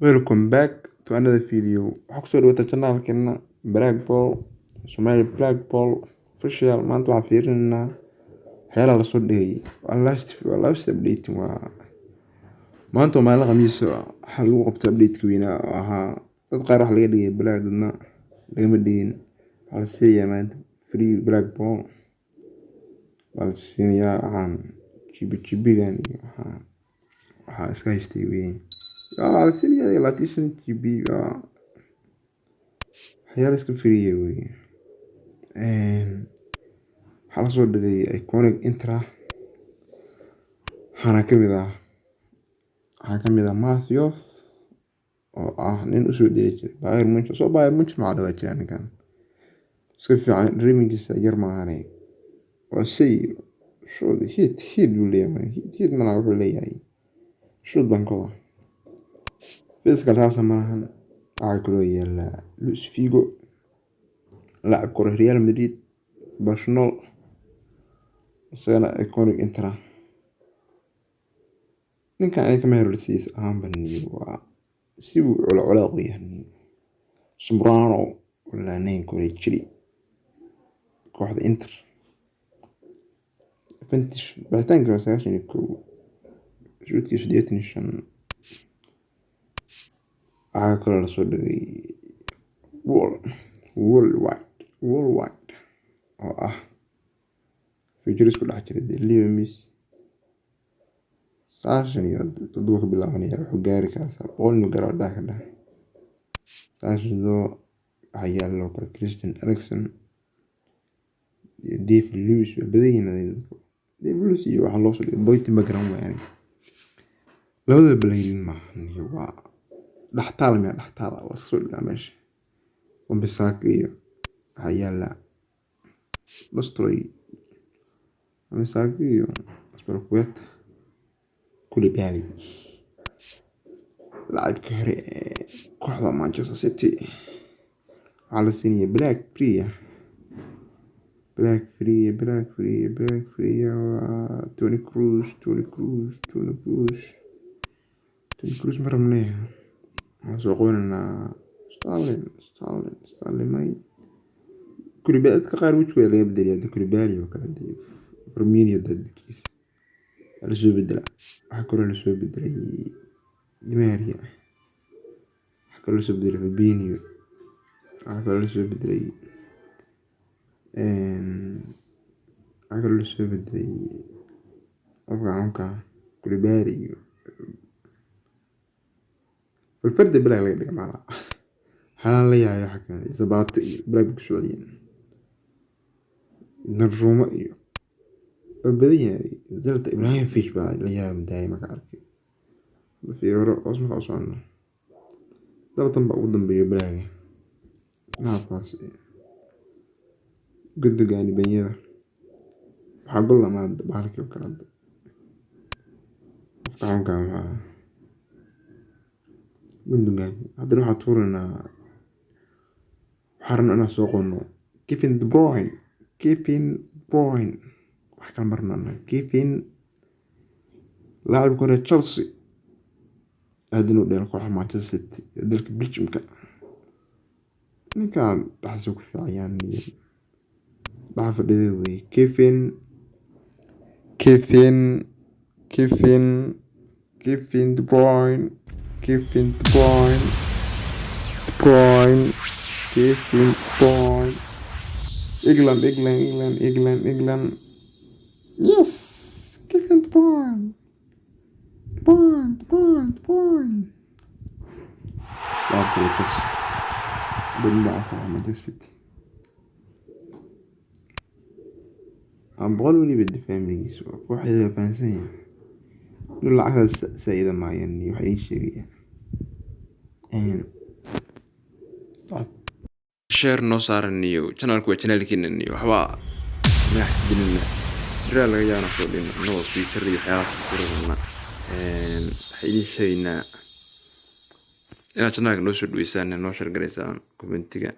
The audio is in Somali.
Welcome back to another video. Waxaa kusoo dhawaata channelkeena Black Ball Somali Black Ball official. Maanta waxaan fiirinaynaa waxyaalaha la soo dhigay. Last update waa maanta waa maalin khamiis ah. Waxaa lagu qabtay update-ka weynaa oo ahaa dad qaar wax laga dhigay Black, dadna lagama dhigin. Waxaa la siinayaa maanta free Black Ball. Waxaa la siinayaa waxaan GB-gan iyo waxaa iska haystay weyn. Waxaa la siinayaa 25 GB waxyaalo iska free ah weyn. Waxaa la soo dhigay iconic intra. Waxaana kamid ah Mathios oo ah nin usoo dhigay jiray Bayern Munich. Soo Bayern Munich ma dhawaa jiray ninkan. Iska fiican dreamingkiisa yar maahanay. Waa say show the hit uu leeyahay. Hit mana wuxuu leeyahay shoot banko. Physical taas maahan. Waxaa kaloo yaala Luis Figo, لاعب كرة ريال مدريد برشلونة. isagana iconic intra. ninkan ay kama heersiis ahaan baniyo waa si uu culaaqo yahay Sombrano wala neen kore jiri kooxda Inter Fentish baataan gaasashin ku shootki 85 kaloo la soo dhigay worldwide oo ah features ku dhex jira Leo Messi saashan iyo dadku ka bilaabanaya wuxuu gaari karaa boqol gaar ah dhaxda saashido ayaalo kara Christian Eriksen iyo Dave Lewis badayna Dave Lewis iyo waxa loo soo dhigay boyti background weeyaan labada balayn ma waa dhaxtaal waa soo dhigay meesha Wan-Bissaka iyo ayaala Destroy Wan-Bissaka iyo Asperquet Koulibaly لاعب كهري كوحدة مانشستر سيتي على الثانية بلاك فري توني كروز مرة منيها سوقون لنا ستالين ماي كوليبالي كقار وش ولا يبدل يد كوليبالي وكذا دي فرمينيا ضد كيس الاسبوع بدلا حكوا الاسبوع بدلا دماريا حكوا الاسبوع بدلا فابينيو حكوا الاسبوع بدلا حكوا الاسبوع بدلا افغانكا كوليبالي والفرد بلا غير معنا حلال لي يا حكنا إصابات بلا بكسولين الروما بدينا زلت إبراهيم فيش بعد الأيام دايما كعرف في ورق أسمع أصلا زلت بقى قدام بيبلاغي نعرف قد قاني بيني حقول له ما بحرك وكلام أفكارهم كان قد قاني هذا نوع طورنا حرنا أنا سوقنا كيفين دي بروين وحكى مرنا كيفين لاعب كرة تشيلسي هذا نوع ديال كوح مانشستر سيتي ديال بلجيم كان بحسوك في عيان بعرف ديوي كيفين دي بروين England. Yes, Kevin De Bruyne. لاعب كرة تشيلسي ضمن لاعب كرة مانشستر سيتي. عم بقولوا لي بالدفاع ميس واحد فانسين دول عشرة سيدة معينة وحين شيء share noo saaraniyo channelku waa channelkiina waxba ma xidinna jira laga yaana soo dhin noo Twitter iyo waxyaalaha furana xidin shayna ina channelka noo soo dhaweysaan noo share gareysaan commentiga